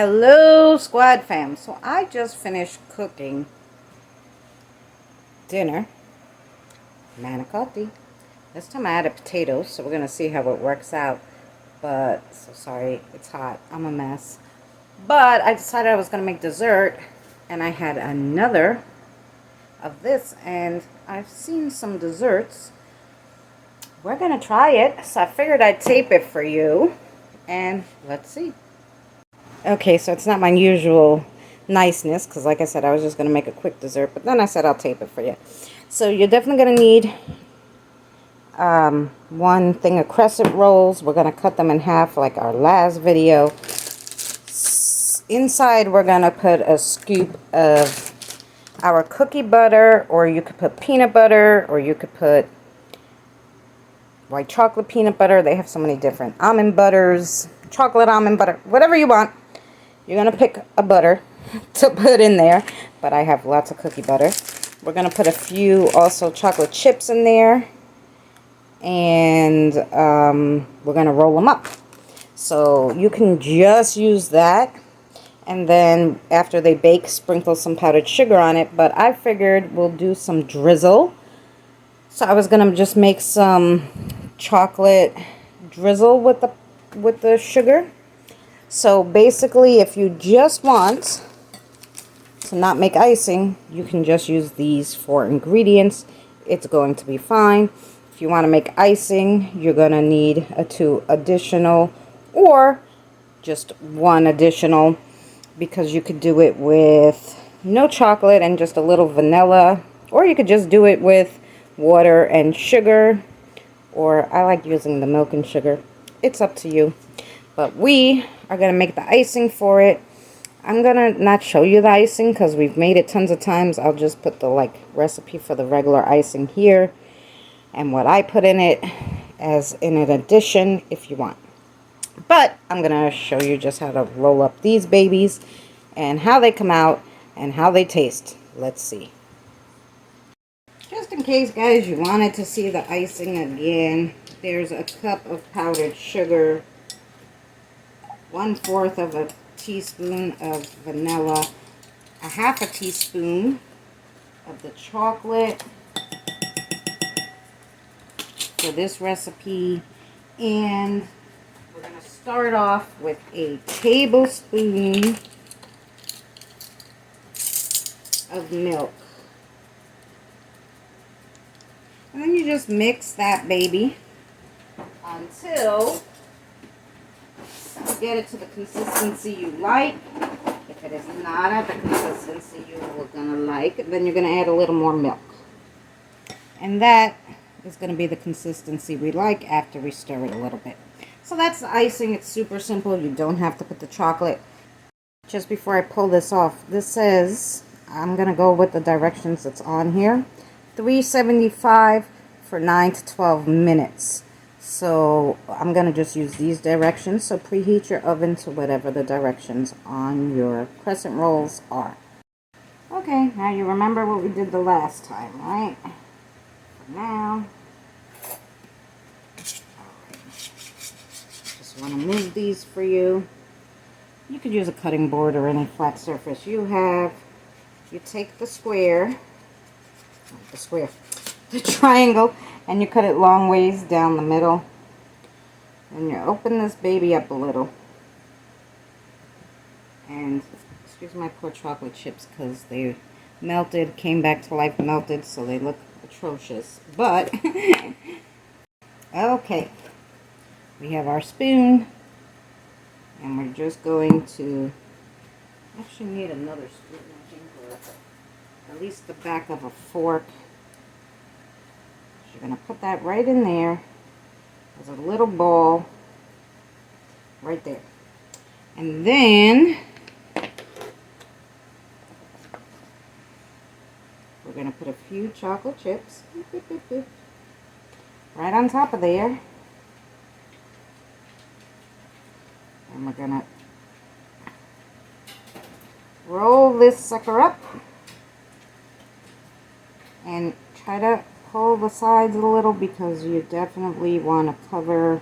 Hello, squad fam. So I just finished cooking dinner, manicotti. This time I added potatoes, so we're gonna see how it works out. But so sorry, it's hot. I'm a mess. But I decided I was gonna make dessert, and I had another of this, and I've seen some desserts. We're gonna try it, so I figured I'd tape it for you, and let's see. Okay, so it's not my usual niceness, because like I said, I was just going to make a quick dessert, but then I said I'll tape it for you. So you're definitely going to need one thing of crescent rolls. We're going to cut them in half like our last video. Inside, we're going to put a scoop of our cookie butter, or you could put peanut butter, or you could put white chocolate peanut butter. They have so many different almond butters, chocolate almond butter, whatever you want. You're going to pick a butter to put in there, but I have lots of cookie butter. We're going to put a few also chocolate chips in there, and we're going to roll them up. So you can just use that, and then after they bake, sprinkle some powdered sugar on it, but I figured we'll do some drizzle. So I was going to just make some chocolate drizzle with the sugar. So basically, if you just want to not make icing, you can just use these 4 ingredients. It's going to be fine. If you want to make icing, you're going to need 2 additional, or just 1 additional, because you could do it with no chocolate and just a little vanilla, or you could just do it with water and sugar, or I like using the milk and sugar. It's up to you. But we are going to make the icing for it. I'm going to not show you the icing because we've made it tons of times. I'll just put the recipe for the regular icing here, and what I put in it as in an addition if you want. But I'm going to show you just how to roll up these babies and how they come out and how they taste. Let's see. Just in case, guys, you wanted to see the icing again, there's a cup of powdered sugar, 1/4 of a teaspoon of vanilla, a 1/2 teaspoon of the chocolate for this recipe, and we're going to start off with a tablespoon of milk. And then you just mix that baby until you get it to the consistency you like. If it is not at the consistency you're going to like, then you're going to add a little more milk. And that is going to be the consistency we like after we stir it a little bit. So that's the icing. It's super simple. You don't have to put the chocolate. Just before I pull this off, this says, I'm going to go with the directions that's on here, 375 for 9 to 12 minutes. So I'm going to just use these directions. So preheat your oven to whatever the directions on your crescent rolls are. Okay, now you remember what we did the last time, right? For now, just want to move these for you. You could use a cutting board or any flat surface you have. You take the the triangle, and you cut it long ways down the middle. And you open this baby up a little. And excuse my poor chocolate chips because they melted, came back to life melted, so they look atrocious. But, okay. We have our spoon. And we're just going to actually need another spoon, I think, or at least the back of a fork. You're going to put that right in there as a little ball right there. And then we're going to put a few chocolate chips right on top of there. And we're going to roll this sucker up and try to pull the sides a little, because you definitely want to cover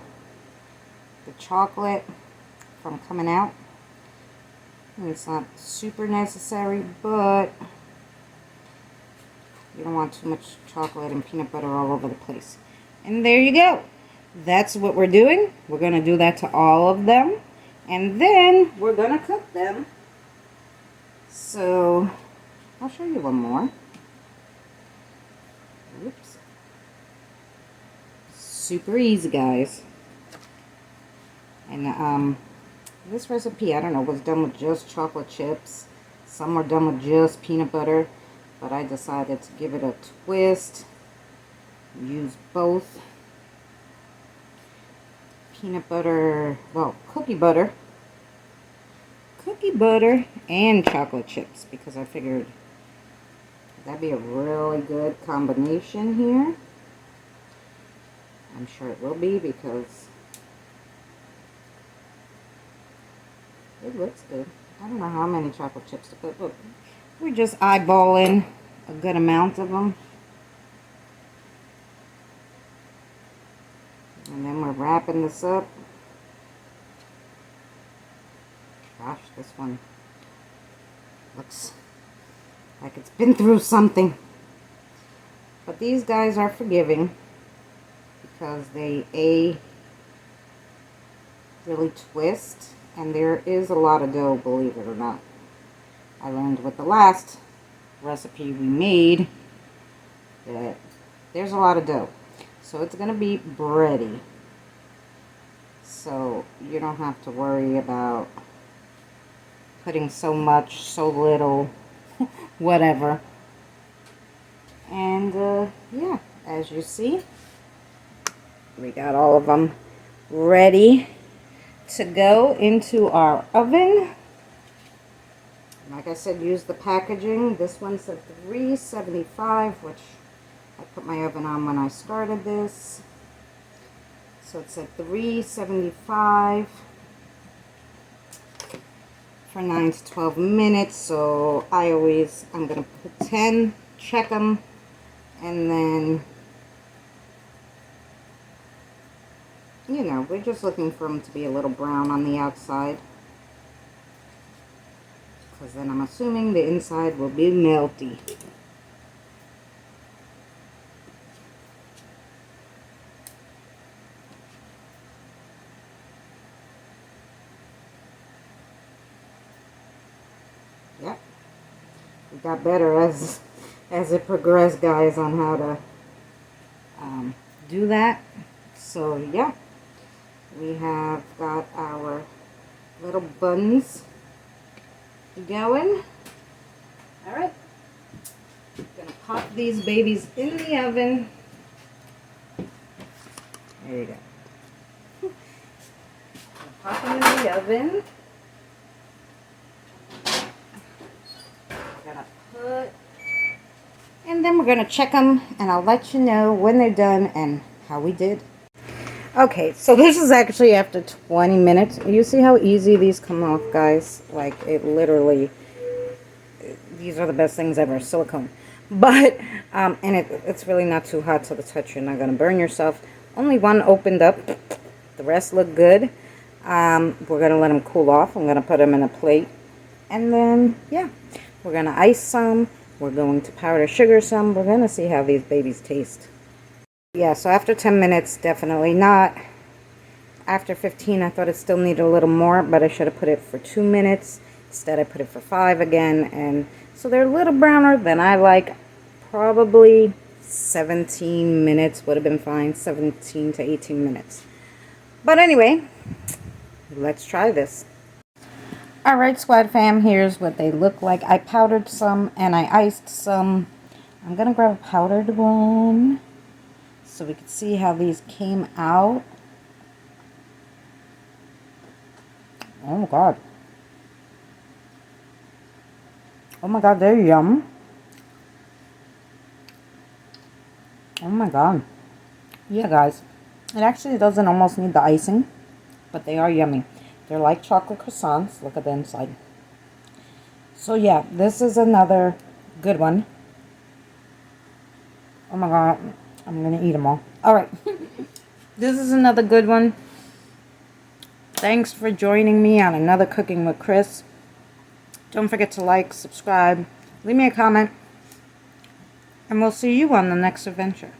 the chocolate from coming out. It's not super necessary, but you don't want too much chocolate and peanut butter all over the place. And there you go. That's what we're doing. We're going to do that to all of them. And then we're going to cook them. So I'll show you one more. Oops. Super easy, guys. And this recipe, I don't know, was done with just chocolate chips. Some were done with just peanut butter. But I decided to give it a twist. Use both peanut butter, well, cookie butter and chocolate chips, because I figured that'd be a really good combination here. I'm sure it will be, because it looks good. I don't know how many chocolate chips to put, but we're just eyeballing a good amount of them. And then we're wrapping this up. Gosh, this one looks like it's been through something. But these guys are forgiving, because they really twist, and there is a lot of dough, believe it or not. I learned with the last recipe we made that there's a lot of dough. So it's going to be bready. So you don't have to worry about putting so much, so little, whatever. And yeah, as you see, we got all of them ready to go into our oven. Like I said, use the packaging. This one said 375, which I put my oven on when I started this. So it said 375 for 9 to 12 minutes. So I'm going to put 10, check them, and then, you know, we're just looking for them to be a little brown on the outside, because then I'm assuming the inside will be melty. Yep. We got better as it progressed, guys, on how to do that. So yeah, we have got our little buns going. All right, gonna pop these babies in the oven. There you go. Pop them in the oven. We're gonna put, and then we're gonna check them, and I'll let you know when they're done and how we did. Okay, so this is actually after 20 minutes. You see how easy these come off, guys? Like, it literally, these are the best things ever, silicone. But, and it's really not too hot to the touch. You're not going to burn yourself. Only one opened up. The rest look good. We're going to let them cool off. I'm going to put them in a plate. And then, yeah, we're going to ice some. We're going to powder sugar some. We're going to see how these babies taste. Yeah, so after 10 minutes, definitely not. After 15, I thought it still needed a little more, but I should have put it for 2 minutes. Instead, I put it for 5 again. And so they're a little browner than I like. Probably 17 minutes would have been fine. 17 to 18 minutes. But anyway, let's try this. Alright, Squad Fam, here's what they look like. I powdered some and I iced some. I'm going to grab a powdered one, so we can see how these came out. Oh my god. Oh my god, they're yum. Oh my god. Yeah, guys. It actually doesn't almost need the icing, but they are yummy. They're like chocolate croissants. Look at the inside. So yeah, this is another good one. Oh my god. I'm going to eat them all. Alright. This is another good one. Thanks for joining me on another Cooking with Chris. Don't forget to like, subscribe, leave me a comment, and we'll see you on the next adventure.